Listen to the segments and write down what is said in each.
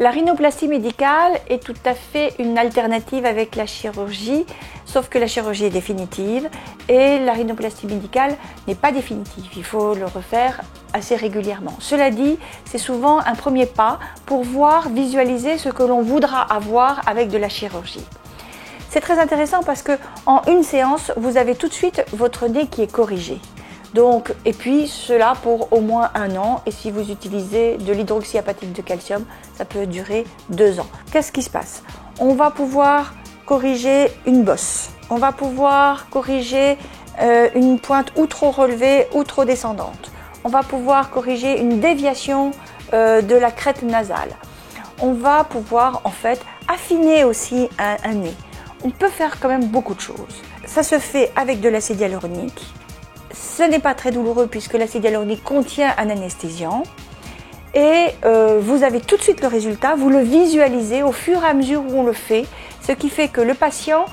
La rhinoplastie médicale est tout à fait une alternative avec la chirurgie, sauf que la chirurgie est définitive et la rhinoplastie médicale n'est pas définitive. Il faut le refaire assez régulièrement. Cela dit, c'est souvent un premier pas pour voir, visualiser ce que l'on voudra avoir avec de la chirurgie. C'est très intéressant parce que en une séance, vous avez tout de suite votre nez qui est corrigé. Donc, et puis cela pour au moins 1 an, et si vous utilisez de l'hydroxyapatite de calcium, ça peut durer 2 ans. Qu'est-ce qui se passe? On va pouvoir corriger une bosse, on va pouvoir corriger une pointe ou trop relevée ou trop descendante, on va pouvoir corriger une déviation de la crête nasale, on va pouvoir en fait affiner aussi un nez. On peut faire quand même beaucoup de choses. Ça se fait avec de l'acide hyaluronique. Ce n'est pas très douloureux puisque l'acide hyaluronique contient un anesthésiant et vous avez tout de suite le résultat, vous le visualisez au fur et à mesure où on le fait, ce qui fait que le patient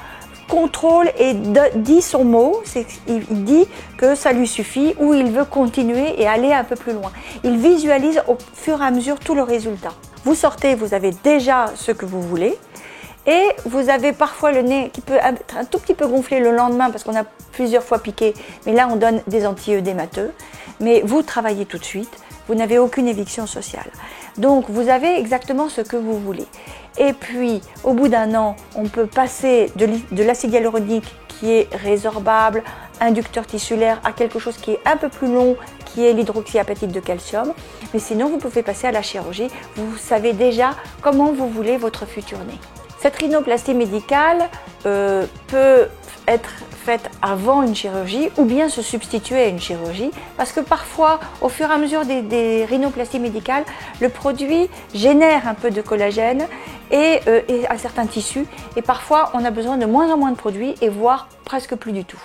contrôle et dit son mot, il dit que ça lui suffit ou il veut continuer et aller un peu plus loin. Il visualise au fur et à mesure tout le résultat. Vous sortez, vous avez déjà ce que vous voulez. Et vous avez parfois le nez qui peut être un tout petit peu gonflé le lendemain parce qu'on a plusieurs fois piqué, mais là on donne des anti-œdémateux. Mais vous travaillez tout de suite, vous n'avez aucune éviction sociale. Donc vous avez exactement ce que vous voulez. Et puis au bout d'1 an, on peut passer de l'acide hyaluronique qui est résorbable, inducteur tissulaire, à quelque chose qui est un peu plus long, qui est l'hydroxyapatite de calcium. Mais sinon vous pouvez passer à la chirurgie, vous savez déjà comment vous voulez votre futur nez. Cette rhinoplastie médicale peut être faite avant une chirurgie ou bien se substituer à une chirurgie parce que parfois, au fur et à mesure des rhinoplasties médicales, le produit génère un peu de collagène et à certains tissus et parfois on a besoin de moins en moins de produits et voire presque plus du tout.